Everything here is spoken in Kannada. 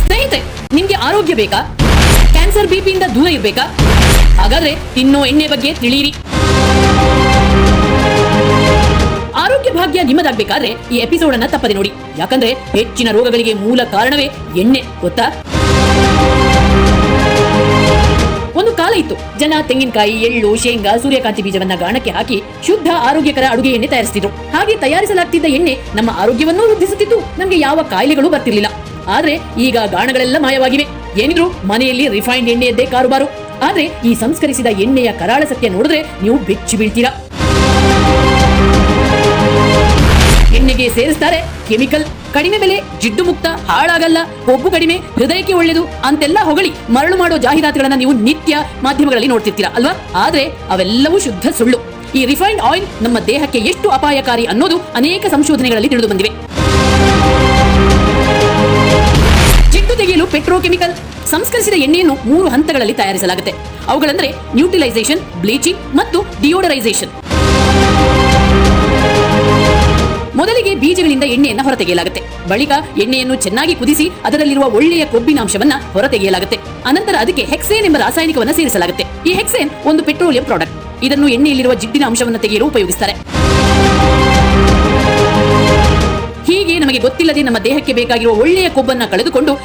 ಸ್ನೇಹಿತರೆ, ನಿಮ್ಗೆ ಆರೋಗ್ಯ ಬೇಕಾ? ಕ್ಯಾನ್ಸರ್, ಬಿಪಿಯಿಂದ ದೂರ ಇರ್ಬೇಕಾ? ಹಾಗಾದ್ರೆ ತಿನ್ನೋ ಎಣ್ಣೆ ಬಗ್ಗೆ ತಿಳಿಯಿರಿ. ಆರೋಗ್ಯ ಭಾಗ್ಯ ನಿಮ್ಮದಾಗಬೇಕಾದ್ರೆ ಈ ಎಪಿಸೋಡ್ ಅನ್ನ ತಪ್ಪದೆ ನೋಡಿ. ಯಾಕಂದ್ರೆ ಹೆಚ್ಚಿನ ರೋಗಗಳಿಗೆ ಮೂಲ ಕಾರಣವೇ ಎಣ್ಣೆ, ಗೊತ್ತಾ? ಒಂದು ಕಾಲ ಇತ್ತು, ಜನ ತೆಂಗಿನಕಾಯಿ, ಎಳ್ಳು, ಶೇಂಗಾ, ಸೂರ್ಯಕಾಂತಿ ಬೀಜವನ್ನ ಗಾಣಕ್ಕೆ ಹಾಕಿ ಶುದ್ಧ ಆರೋಗ್ಯಕರ ಅಡುಗೆ ಎಣ್ಣೆ ತಯಾರಿಸುತ್ತಿದ್ರು. ಹಾಗೆ ತಯಾರಿಸಲಾಗ್ತಿದ್ದ ಎಣ್ಣೆ ನಮ್ಮ ಆರೋಗ್ಯವನ್ನೂ ವೃದ್ಧಿಸುತ್ತಿತ್ತು, ನಮಗೆ ಯಾವ ಕಾಯಿಲೆಗಳು ಬರ್ತಿರ್ಲಿಲ್ಲ. ಆದ್ರೆ ಈಗ ಗಾಣಗಳೆಲ್ಲ ಮಾಯವಾಗಿವೆ. ಏನಿದ್ರು ಮನೆಯಲ್ಲಿ ರಿಫೈನ್ಡ್ ಎಣ್ಣೆಯದ್ದೇ ಕಾರುಬಾರು. ಆದ್ರೆ ಈ ಸಂಸ್ಕರಿಸಿದ ಎಣ್ಣೆಯ ಕರಾಳ ಸತ್ಯ ನೋಡಿದ್ರೆ ನೀವು ಬೆಚ್ಚಿ ಬೀಳ್ತೀರಾ. ಎಣ್ಣೆಗೆ ಸೇರಿಸ್ತಾರೆ ಕೆಮಿಕಲ್, ಕಡಿಮೆ ಬೆಲೆ, ಜಿಡ್ಡು ಮುಕ್ತ, ಹಾಳಾಗಲ್ಲ, ಕೊಬ್ಬು ಕಡಿಮೆ, ಹೃದಯಕ್ಕೆ ಒಳ್ಳೆಯದು ಅಂತೆಲ್ಲ ಹೊಗಳಿ ಮರಳು ಮಾಡೋ ಜಾಹೀರಾತುಗಳನ್ನ ನೀವು ನಿತ್ಯ ಮಾಧ್ಯಮಗಳಲ್ಲಿ ನೋಡ್ತಿರ್ತೀರಾ ಅಲ್ವಾ? ಆದ್ರೆ ಅವೆಲ್ಲವೂ ಶುದ್ಧ ಸುಳ್ಳು. ಈ ರಿಫೈನ್ಡ್ ಆಯಿಲ್ ನಮ್ಮ ದೇಹಕ್ಕೆ ಎಷ್ಟು ಅಪಾಯಕಾರಿ ಅನ್ನೋದು ಅನೇಕ ಸಂಶೋಧನೆಗಳಲ್ಲಿ ತಿಳಿದು ಬಂದಿವೆ. ಜಿಡ್ಡು ತೆಗೆಯಲು ಪೆಟ್ರೋಕೆಮಿಕಲ್. ಸಂಸ್ಕರಿಸಿದ ಎಣ್ಣೆಯನ್ನು 3 ಹಂತಗಳಲ್ಲಿ ತಯಾರಿಸಲಾಗುತ್ತೆ. ಅವುಗಳಂದ್ರೆ ನ್ಯೂಟ್ರಿಲೈಸೇಷನ್, ಬ್ಲೀಚಿಂಗ್ ಮತ್ತು ಡಿಯೋಡರೈಸೇಷನ್. ಮೊದಲಿಗೆ ಬೀಜಗಳಿಂದ ಎಣ್ಣೆಯನ್ನು ಹೊರತೆಗೆಯಲಾಗುತ್ತೆ. ಬಳಿಕ ಎಣ್ಣೆಯನ್ನು ಚೆನ್ನಾಗಿ ಕುದಿಸಿ ಅದರಲ್ಲಿರುವ ಒಳ್ಳೆಯ ಕೊಬ್ಬಿನಾಂಶವನ್ನ ಹೊರತೆಗೆಯಲಾಗುತ್ತೆ. ಅನಂತರ ಅದಕ್ಕೆ ಹೆಕ್ಸೇನ್ ಎಂಬ ರಾಸಾಯನಿಕವನ್ನು ಸೇರಿಸಲಾಗುತ್ತೆ. ಈ ಹೆಕ್ಸೇನ್ ಒಂದು ಪೆಟ್ರೋಲಿಯಂ ಪ್ರಾಡಕ್ಟ್. ಇದನ್ನು ಎಣ್ಣೆಯಲ್ಲಿರುವ ಜಿಡ್ಡಿನ ಅಂಶವನ್ನು ತೆಗೆಯಲು ಉಪಯೋಗಿಸುತ್ತಾರೆ. ಹೀಗೆ ನಮಗೆ ಗೊತ್ತಿಲ್ಲದೆ ನಮ್ಮ ದೇಹಕ್ಕೆ ಬೇಕಾಗಿರುವ ಒಳ್ಳೆಯ ಕೊಬ್ಬನ್ನ ಕಳೆದುಕೊಂಡು